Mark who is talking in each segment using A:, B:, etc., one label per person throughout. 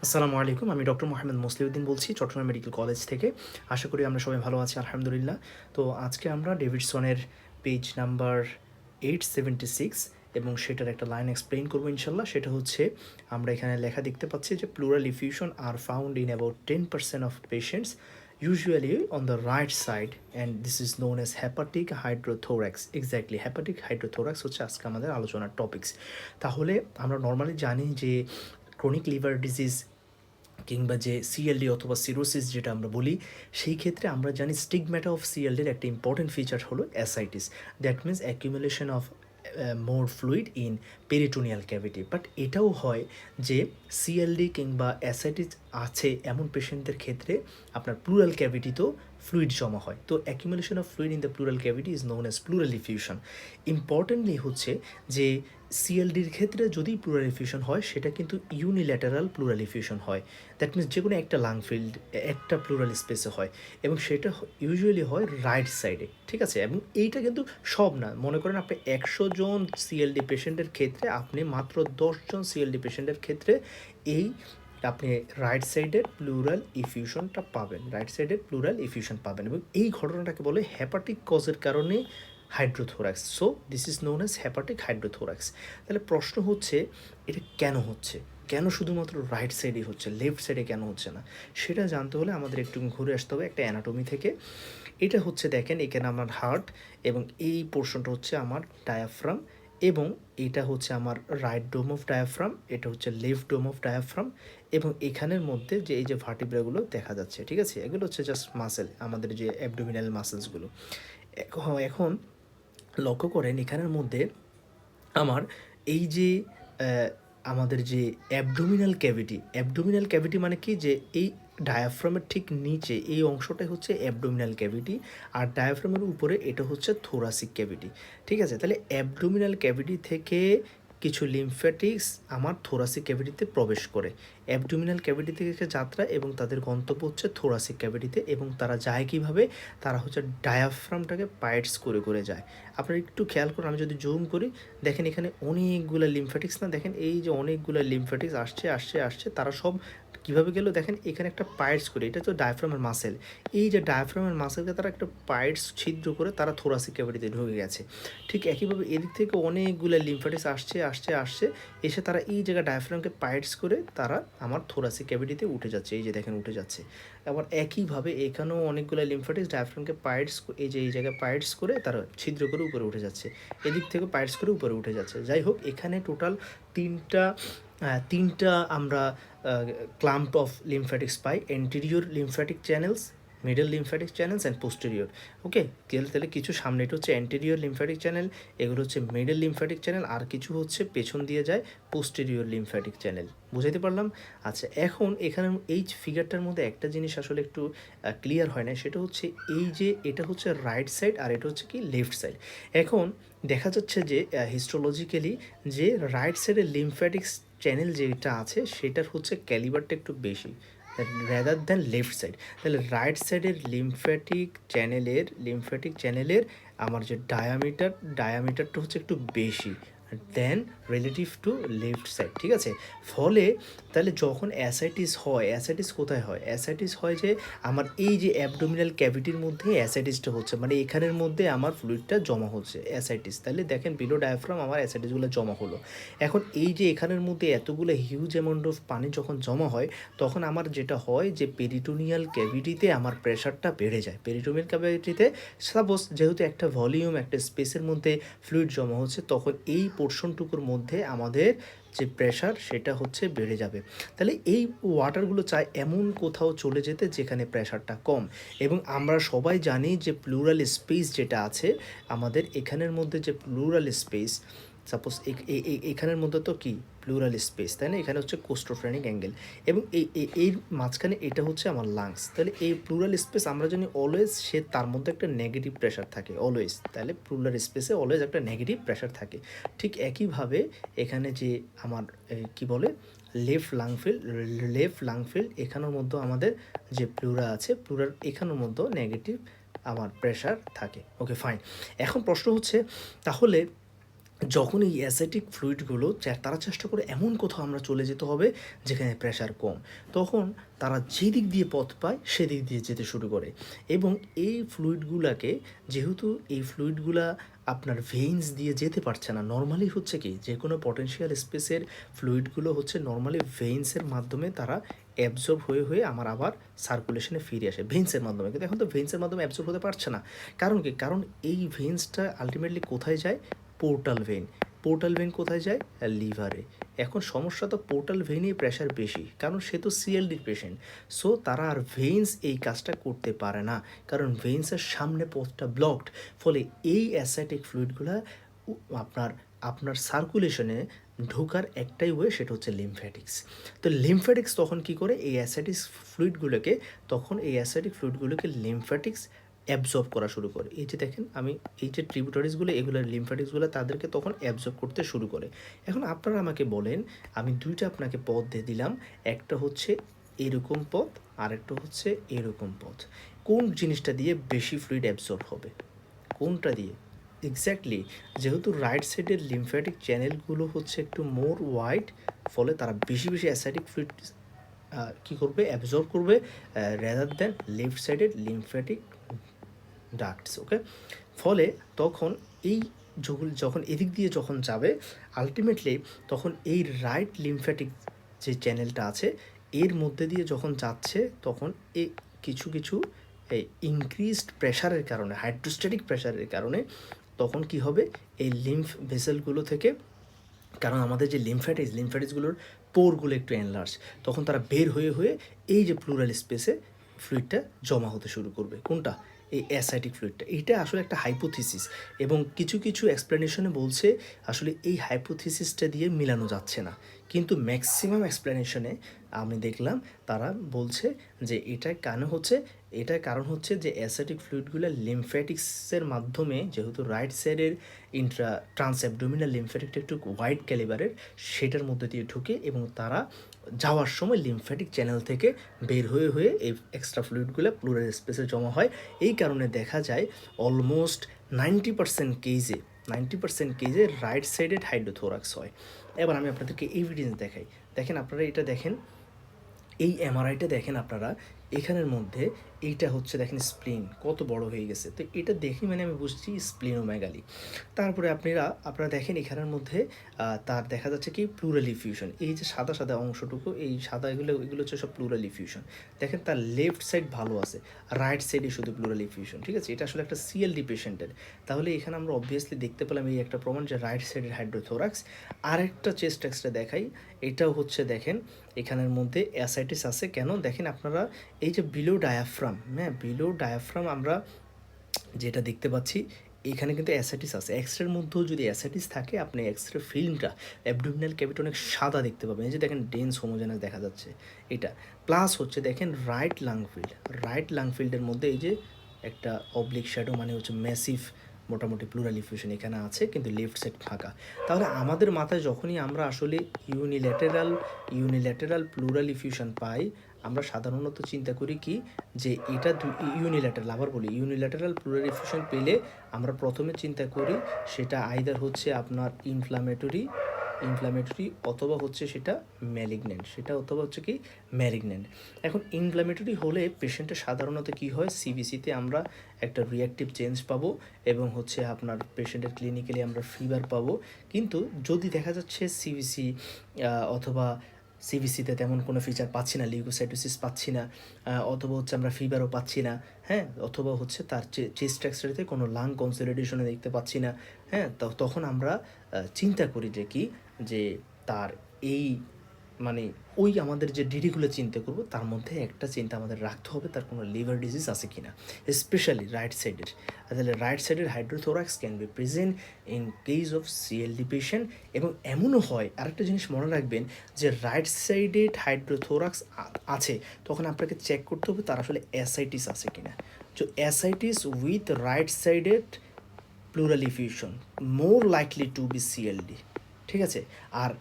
A: আসসালামু আলাইকুম। আমি ডক্টর. মোহাম্মদ বলছি চট্টগ্রাম মেডিকেল কলেজ থেকে। আশা করি আমরা সবাই ভালো আছি আলহামদুলিল্লাহ। তো আজকে আমরা ডেভিডসনের পেজ নাম্বার 876 এবং সেটার একটা লাইন এক্সপ্লেইন করবো ইনশাল্লাহ। সেটা হচ্ছে আমরা এখানে লেখা দেখতে পাচ্ছি যে pleural effusion are found in about 10% of patients usually on the right side and this is known as hepatic hydrothorax. Exactly, hepatic hydrothorax হচ্ছে আজকে আমাদের আলোচনার টপিকস। তাহলে আমরা নর্মালি জানি যে ক্রনিক লিভার ডিজিজ কিংবা যে সিএলডি অথবা সিরোসিস যেটা আমরা বলি, সেই ক্ষেত্রে আমরা জানি স্টিগম্যাটা অফ সিএলডির একটা ইম্পর্টেন্ট ফিচার হলো ascites. That means accumulation of more fluid in peritoneal cavity. But এটাও হয় যে সিএলডি কিংবা অ্যাসাইটিস আছে এমন পেশেন্টদের ক্ষেত্রে আপনার প্লুরাল ক্যাভিটিতেও ফ্লুইড জমা হয়। তো accumulation of fluid in the pleural cavity is known as pleural effusion. Importantly হচ্ছে যে সিএলডির ক্ষেত্রে যদি প্লুরাল ইফিউশন হয় সেটা কিন্তু ইউনিল্যাটারাল প্লুরাল ইফিউশন হয়। দ্যাট মিনস যে কোনো একটা লাং ফিল্ড একটা প্লুরাল স্পেসে হয় এবং সেটা ইউজুয়ালি হয় রাইট সাইডে, ঠিক আছে। এবং এইটা কিন্তু সব না, মনে করেন আপনি 100 জন সিএলডি পেশেন্টের ক্ষেত্রে আপনি মাত্র 10 জন সিএলডি পেশেন্টের ক্ষেত্রে এই আপনি রাইট সাইডের প্লুরাল ইফিউশনটা পাবেন, রাইট সাইডের প্লুরাল ইফিউশন পাবেন। এবং এই ঘটনাটাকে বলে হেপাটিক কজের কারণে hydrothorax. So this is known as hepatic hydrothorax. তাহলে প্রশ্ন হচ্ছে এটা কেন হচ্ছে, কেন শুধুমাত্র রাইট সাইডেই হচ্ছে, লেফট সাইডে কেন হচ্ছে না? সেটা জানতে হলে আমাদের একটু ঘুরে আসতে হবে একটা অ্যানাটমি থেকে। এটা হচ্ছে দেখেন এখানে আমার হার্ট এবং এই পোর্শনটা হচ্ছে আমার ডায়াফ্রাম এবং এটা হচ্ছে আমার রাইট ডোম অফ ডায়াফ্রাম, এটা হচ্ছে লেফট ডোম অফ ডায়াফ্রাম এবং এখানের মধ্যে যে এই যে ভার্টিব্রাগুলো দেখা যাচ্ছে, ঠিক আছে, এগুলো হচ্ছে জাস্ট মাসেল, আমাদের যে অ্যাবডোমিনাল মাসেলসগুলো। এখন লক্ষ্য করেন এখানের মধ্যে আমার এই যে আমাদের যে অ্যাবডোমিনাল ক্যাভিটি মানে কি, যে এই ডায়াফ্রামের ঠিক নিচে এই অংশটাই হচ্ছে অ্যাবডোমিনাল ক্যাভিটি আর ডায়াফ্রামের উপরে এটা হচ্ছে থোরাসিক ক্যাভিটি, ঠিক আছে। তাহলে অ্যাবডোমিনাল ক্যাভিটি থেকে কিছু লিমফ্যাটিক্স আমার থোরাসিক ক্যাভিটিতে প্রবেশ করে, অ্যাবডোমিনাল ক্যাভিটি থেকে যাত্রা এবং তাদের গন্তব্য হচ্ছে থোরাসিক ক্যাভিটিতে। এবং তারা যায় কীভাবে, তারা হচ্ছে ডায়াফ্রামটাকে পাইটস করে করে যায়। আপনারা একটু খেয়াল করুন, আমি যদি জুম করি দেখেন এখানে অনেকগুলো লিমফ্যাটিক্স, না দেখেন এই যে অনেকগুলো লিমফ্যাটিক্স আসছে আসছে আসছে, তারা সব কীভাবে গেল দেখেন এখানে একটা পাইটস করে, এটা তো ডায়াফ্রামের মাসেল, এই যে ডায়াফ্রামের মাসেলকে তারা একটা পাইটস ছিদ্র করে তারা থোরাসিক ক্যাভিটিতে ঢুকে গেছে। ঠিক একইভাবে এদিক থেকে অনেকগুলো লিমফ্যাটিক্স আসছে আসছে আসছে এসে তারা এই জায়গায় ডায়াফ্রামকে পাইটস করে তারা আমার থোরাসিক ক্যাভিটিতে উঠে যাচ্ছে, এই যে দেখেন উঠে যাচ্ছে। আবার একইভাবে এখানেও অনেকগুলো লিমফ্যাটিক্স ডায়াফ্রামকে পাইটস, এই যে এই জায়গায় পাইটস করে তারা ছিদ্র করে উপরে উঠে যাচ্ছে, এদিক থেকে পাইটস করে উপরে উঠে যাচ্ছে। যাই হোক, এখানে টোটাল তিনটা আমরা ক্লাম্প অফ লিমফ্যাটিক্স পাই, anterior lymphatic channels, middle lymphatic channels and posterior. Okay, তাহলে কিছু সামনে এটা হচ্ছে অ্যান্টেরিয়র লিমফ্যাটিক চ্যানেল, এগুলো হচ্ছে মিডল লিমফ্যাটিক চ্যানেল, আর কিছু হচ্ছে পেছন দিয়ে যায় পোস্টেরিয়র লিমফ্যাটিক চ্যানেল। বুঝাইতে পারলাম? আচ্ছা, এখন এখানে এই ফিগারটার মধ্যে একটা জিনিস আসলে একটু ক্লিয়ার হয় না, সেটা হচ্ছে এই যে এটা হচ্ছে রাইট সাইড আর এটা হচ্ছে কি লেফট সাইড। এখন দেখা যাচ্ছে যে হিস্টোলজিক্যালি যে রাইট সাইডের লিমফ্যাটিক্স চ্যানেল যেটা আছে সেটার হচ্ছে ক্যালিবারটা একটু বেশি রেদার দ্যান লেফট সাইড। তাহলে রাইট সাইডের লিমফ্যাটিক চ্যানেলের আমার যে ডায়ামিটারটা হচ্ছে একটু বেশি দেন রিলেটিভ টু লেফট সাইড, ঠিক আছে। ফলে তাহলে যখন অ্যাসাইটিস হয়, অ্যাসাইটিস কোথায় হয়? অ্যাসাইটিস হয় যে আমার এই যে অ্যাবডোমিনাল ক্যাভিটির মধ্যে অ্যাসাইটিসটা হচ্ছে, মানে এখানের মধ্যে আমার ফ্লুইডটা জমা হচ্ছে অ্যাসাইটিস। তাহলে দেখেন বিলো ডায়াফ্রাম আমার অ্যাসাইটিসগুলো জমা হলো। এখন এই যে এখানের মধ্যে এতগুলো হিউজ অ্যামাউন্ট অফ পানি যখন জমা হয় তখন আমার যেটা হয় যে পেরিটোনিয়াল ক্যাভিটিতে আমার প্রেশারটা বেড়ে যায়। পেরিটোনিয়াল ক্যাভিটিতে সাপোজ যেহেতু একটা ভলিউম একটা স্পেসের মধ্যে ফ্লুইড জমা হচ্ছে, তখন এই পোর্শনটুকুর মধ্যে আমাদের যে প্রেশার সেটা হচ্ছে বেড়ে যাবে। তাহলে এই ওয়াটারগুলো চায় এমন কোথাও চলে যেতে যেখানে প্রেশারটা কম। এবং আমরা সবাই জানি যে প্লুরাল স্পেস যেটা আছে আমাদের এখানের মধ্যে, যে প্লুরাল স্পেস সাপোজ এখানের মধ্যে তো কি প্লুরাল স্পেস, তাই না? এখানে হচ্ছে কোস্টোফ্রেনিক অ্যাঙ্গেল এবং এই মাঝখানে এটা হচ্ছে আমার লাংস। তাহলে এই প্লুরাল স্পেস আমরা জানি অলওয়েজ সে তার মধ্যে একটা নেগেটিভ প্রেশার থাকে অলওয়েজ, তাহলে প্লুরাল স্পেসে অলওয়েজ একটা নেগেটিভ প্রেশার থাকে। ঠিক একইভাবে এখানে যে আমার কি বলে লেফট লাংফিল এখানের মধ্যে আমাদের যে প্লুরা আছে, প্লুরার এখানের মধ্যেও নেগেটিভ আমার প্রেশার থাকে। Okay fine. এখন প্রশ্ন হচ্ছে তাহলে যখন এই অ্যাসিডিক ফ্লুইডগুলো তারা চেষ্টা করে এমন কোথাও আমরা চলে যেতে হবে যেখানে প্রেশার কম, তখন তারা যেদিক দিয়ে পথ পায় সেদিক দিয়ে যেতে শুরু করে। এবং এই ফ্লুইডগুলোকে, যেহেতু এই ফ্লুইডগুলা আপনার ভেইনস দিয়ে যেতে পারছে না, নর্মালি হচ্ছে কি যে কোনো পটেনশিয়াল স্পেসের ফ্লুইডগুলো হচ্ছে নর্মালি ভেইনসের মাধ্যমে তারা অ্যাবজর্ব হয়ে হয়ে আমার আবার সার্কুলেশনে ফিরে আসে ভেইনসের মাধ্যমে। কিন্তু এখন তো ভেইনসের মাধ্যমে অ্যাবজর্ব হতে পারছে না, কারণ কি? কারণ এই ভেইনসটা আলটিমেটলি কোথায় যায়? Portal vein. পোর্টাল ভেইন কোথায় যায়? লিভারে। এখন সমস্যা তো পোর্টাল ভেইনেই প্রেশার বেশি, কারণ সে তো সিএলডির পেশেন্ট। সো তারা আর ভেইনস এই কাজটা করতে পারে না, কারণ ভেইনসের সামনে পথটা ব্লকড। ফলে এই অ্যাসিডিক ফ্লুইডগুলো আপনার আপনার সার্কুলেশনে ঢোকার একটাই ওয়ে, সেটা হচ্ছে লিমফ্যাটিক্স। তো লিমফ্যাটিক্স তখন কি করে? এই অ্যাসিডিক ফ্লুইডগুলোকে, তখন এই অ্যাসিডিক ফ্লুইডগুলোকে লিমফ্যাটিক্স অ্যাবজর্ব করা শুরু করে। এই যে দেখেন, আমি এই যে ট্রিবিউটারিজগুলো, এগুলোর লিমফ্যাটিক্সগুলো তাদেরকে তখন অ্যাবজর্ব করতে শুরু করে। এখন আপনারা আমাকে বলেন, আমি দুইটা আপনাকে পথ দিয়ে দিলাম, একটা হচ্ছে এরকম পথ, আর একটা হচ্ছে এরকম পথ। কোন জিনিসটা দিয়ে বেশি ফ্লুইড অ্যাবজর্ব হবে? কোনটা দিয়ে? এক্স্যাক্টলি, যেহেতু রাইট সাইডের লিমফ্যাটিক চ্যানেলগুলো হচ্ছে একটু মোর ওয়াইড, ফলে তারা বেশি বেশি অ্যাসিডিক ফ্লুইড কী করবে? অ্যাবজর্ব করবে, রেদার দ্যান লেফট সাইডের লিমফ্যাটিক ডাক্টস। ওকে, ফলে তখন এই যখন এদিক দিয়ে যখন যাবে, আলটিমেটলি তখন এই রাইট লিমফ্যাটিক যে চ্যানেলটা আছে এর মধ্যে দিয়ে যখন যাচ্ছে, তখন এই কিছু কিছু এই ইনক্রিজড প্রেশারের কারণে, হাইড্রোস্ট্যাটিক প্রেশারের কারণে তখন কি হবে? এই লিম্ফ ভেসেলগুলো থেকে, কারণ আমাদের যে লিমফ্যাটিক্সগুলোর পোরগুলো একটু এনলার্জ, তখন তারা বের হয়ে হয়ে এই যে প্লুরাল স্পেসে ফ্লুইডটা জমা হতে শুরু করবে। কোনটা? এই অ্যাসাইটিক ফ্লুইডটা। এইটা আসলে একটা হাইপোথিসিস, এবং কিছু কিছু এক্সপ্লেনেশনে বলছে আসলে এই হাইপোথিসিসটা দিয়ে মিলানো যাচ্ছে না, কিন্তু ম্যাক্সিমাম এক্সপ্লেনেশনে আমি দেখলাম তারা বলছে যে এটার কারণ হচ্ছে যে অ্যাসিডিক ফ্লুইডগুলো লিমফ্যাটিক্সের মাধ্যমে, যেহেতু রাইট সাইডের ট্রান্সঅ্যাবডোমিনাল লিমফ্যাটিকটা একটু ওয়াইড ক্যালিবারের, সেটার মধ্যে দিয়ে ঢুকে এবং তারা যাওয়ার সময় লিমফ্যাটিক চ্যানেল থেকে বের হয়ে হয়ে এই এক্সট্রা ফ্লুইডগুলো প্লুরাল স্পেসে জমা হয়। এই কারণে দেখা যায় অলমোস্ট 90% কেজে রাইট সাইডেড হাইড্রোথোরাক্স হয়। এবার আমি আপনাদেরকে এভিডেন্স দেখাই। দেখেন, আপনারা এটা দেখেন, এই এমআরআইটা দেখেন আপনারা, এখানের মধ্যে এইটা হচ্ছে দেখেন স্প্লিন কত বড় হয়ে গেছে। তো এটা দেখি মানে আমি বুঝছি স্প্লিনোমেগালি। তারপরে আপনারা দেখেন এখানের মধ্যে তার দেখা যাচ্ছে কি প্লুরাল ইফিউশন। এই যে সাদা সাদা অংশটুকু, এই সাদা এগুলো হচ্ছে সব প্লুরাল ইফিউশন। দেখেন তার লেফট সাইড ভালো আছে, রাইট সাইডে শুধু প্লুরাল ইফিউশন। ঠিক আছে, এটা আসলে একটা সিএলডি পেশেন্টের। তাহলে এখানে আমরা অবভিয়াসলি দেখতে পেলাম এই একটা প্রমাণ যে রাইট সাইডের হাইড্রোথোরাক্স। আরেকটা চেস্ট এক্সরে দেখাই, এটাও হচ্ছে দেখেন এখানের মধ্যে অ্যাসাইটিস আছে। কেন? দেখেন আপনারা এই যে বিলো ডায়াফ্রাম, হ্যাঁ বিলো ডায়াফ্রাম আমরা যেটা দেখতে পাচ্ছি, এখানে কিন্তু অ্যাসাইটিস আছে। এক্সরের মধ্যেও যদি অ্যাসাইটিস থাকে, আপনি এক্সরে ফিল্মটা অ্যাবডোমিনাল ক্যাভিটি অনেক সাদা দেখতে পাবেন। এই যে দেখেন ডেন্স হোমোজেনাস দেখা যাচ্ছে এটা। প্লাস হচ্ছে দেখেন রাইট লাং ফিল্ডের মধ্যে এই যে একটা অবলিক শ্যাডো, মানে হচ্ছে ম্যাসিভ মোটামুটি প্লুরাল ইফিউশন এখানে আছে, কিন্তু লেফট সাইড ফাঁকা। তাহলে আমাদের মাথায় যখনই আমরা আসলে ইউনিল্যাটারাল প্লুরাল ইফিউশন পাই, আমরা সাধারণত চিন্তা করি কি যে এটা ইউনিল্যাটারাল। আবার বলি, ইউনিল্যাটারাল প্লুরাল ইফিউশন পেলে আমরা প্রথমে চিন্তা করি সেটা আইদার হচ্ছে আপনার ইনফ্লামেটরি, অথবা হচ্ছে সেটা ম্যালিগন্যান্ট। এখন ইনফ্লামেটরি হলে পেশেন্টের সাধারণত কি হয়, সিবিসিতে আমরা একটা রিঅ্যাক্টিভ চেঞ্জ পাবো, এবং হচ্ছে আপনার পেশেন্টের ক্লিনিক্যালি আমরা ফিভার পাবো। কিন্তু যদি দেখা যাচ্ছে অথবা সিবিসিতে তেমন কোনো ফিচার পাচ্ছি না, লিউকোসাইটোসিস পাচ্ছি না, অথবা হচ্ছে আমরা ফিভারও পাচ্ছি না, হ্যাঁ, অথবা হচ্ছে তার চেস্ট এক্সরেতে কোনো লাং কনসলিডেশনে দেখতে পাচ্ছি না, হ্যাঁ, তখন আমরা চিন্তা করি যে কি, যে তার এই মানে ওই আমাদের যে ডিডিগুলো চিন্তা করব, তার মধ্যে একটা চিন্তা আমাদের রাখতে হবে তার কোনো লিভার ডিজিজ আছে কি না, স্পেশালি রাইট সাইডের। তাহলে রাইট সাইডের hydrothorax can be present in case of CLD patient. এবং এমনও হয়, আরেকটা জিনিস মনে রাখবেন, যে রাইট সাইডেড হাইড্রোথোরাক্স আছে, তখন আপনাকে চেক করতে হবে তার আসলে অ্যাসাইটিস আছে কিনা। তো ascites with right sided pleural effusion more likely to be CLD. ঠিক আছে, আর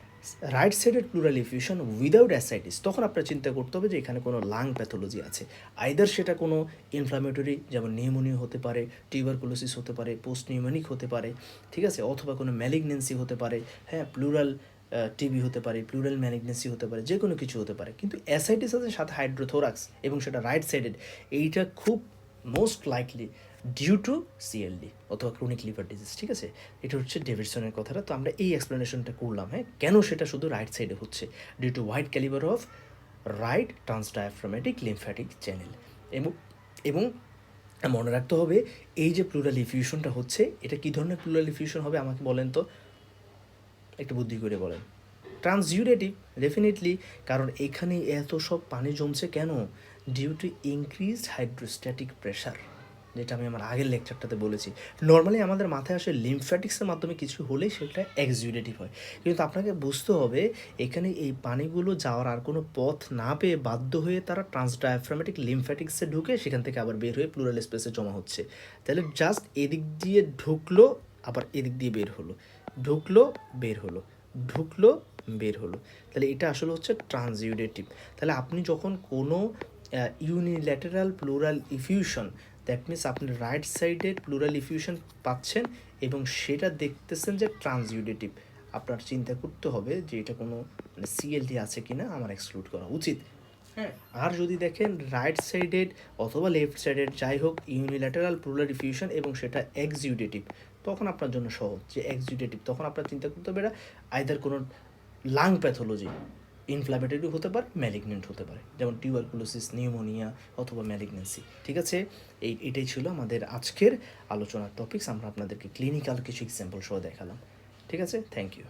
A: রাইট সাইডের প্লুরাল ইফিউশন উইদাউট অ্যাসাইটিস, তখন আপনার চিন্তা করতে হবে যে এখানে কোনো লাং প্যাথোলজি আছে। আইদার সেটা কোনো ইনফ্লামেটরি যেমন নিউমোনিয়া হতে পারে, টিউবারকুলোসিস হতে পারে, পোস্ট নিউমোনিক হতে পারে, ঠিক আছে, অথবা কোনো ম্যালিগনেন্সি হতে পারে, হ্যাঁ, প্লুরাল টিবি হতে পারে, প্লুরাল ম্যালিগনেন্সি হতে পারে, যে কোনো কিছু হতে পারে। কিন্তু অ্যাসাইটিস আছে সাথে হাইড্রোথোরাক্স এবং সেটা রাইট সাইডেড, এইটা খুব most likely due to CLD অথবা ক্রনিক লিভার ডিজিজ, ঠিক আছে। এটা হচ্ছে ডেভিডসনের কথাটা। তো আমরা এই এক্সপ্লেনেশনটা করলাম, হ্যাঁ, কেন সেটা শুধু রাইট সাইডে হচ্ছে, due to wide calibre of right transdiaphragmatic lymphatic channel. এবং এবং মনে রাখতে হবে এই যে প্লুরাল ইফিউশনটা হচ্ছে, এটা কী ধরনের প্লুরাল ইফিউশন হবে আমাকে বলেন তো, একটু বুদ্ধি করে বলেন। ট্রান্সইউরেটিভ ডেফিনেটলি, কারণ এখানে এত সব পানি জমছে কেন, due to increased hydrostatic pressure, যেটা আমি আমার আগের লেকচারটাতে বলেছি। নর্মালি আমাদের মাথায় আসে লিমফ্যাটিক্সের মাধ্যমে কিছু হলেই সেটা এক্সিউডেটিভ হয়, কিন্তু আপনাকে বুঝতে হবে এখানে এই পানিগুলো যাওয়ার আর কোনো পথ না পেয়ে বাধ্য হয়ে তারা ট্রান্সডায়াফ্রামেটিক লিমফ্যাটিক্সে ঢুকে সেখান থেকে আবার বের হয়ে প্লুরাল স্পেসে জমা হচ্ছে। তাহলে জাস্ট এদিক দিয়ে ঢুকলো, আবার এদিক দিয়ে বের হলো, ঢুকলো বের হলো, ঢুকলো বের হলো, তাহলে এটা আসলে হচ্ছে ট্রান্সইউডেটিভ। তাহলে আপনি যখন কোনো unilateral pleural effusion, that means আপনি রাইট সাইডে প্লুরাল ইফিউশন পাচ্ছেন এবং সেটা দেখতেছেন যে ট্রান্সইউডেটিভ, আপনার চিন্তা করতে হবে যে এটা কোনো মানে সিএলডি আছে কি না, আমার এক্সক্লুড করা উচিত, হ্যাঁ। আর যদি দেখেন রাইট সাইডেড অথবা লেফট সাইডেড যাই হোক ইউনিল্যাটারাল প্লুরাল ইফিউশন এবং সেটা এক্সিউডেটিভ, তখন আপনার জন্য সহজ যে এক্সিউডেটিভ, তখন আপনার চিন্তা করতে হবে এটা আইদার কোনো লাং প্যাথোলজি, ইনফ্লামেটরি হতে পারে, ম্যালিগনেন্ট হতে পারে, যেমন টিউবারকুলোসিস, নিউমোনিয়া অথবা ম্যালিগনেন্সি, ঠিক আছে। এটাই ছিল আমাদের আজকের আলোচনার টপিকস। আমরা আপনাদেরকে ক্লিনিক্যাল কিছু এক্সাম্পল সহ দেখালাম, ঠিক আছে। Thank you.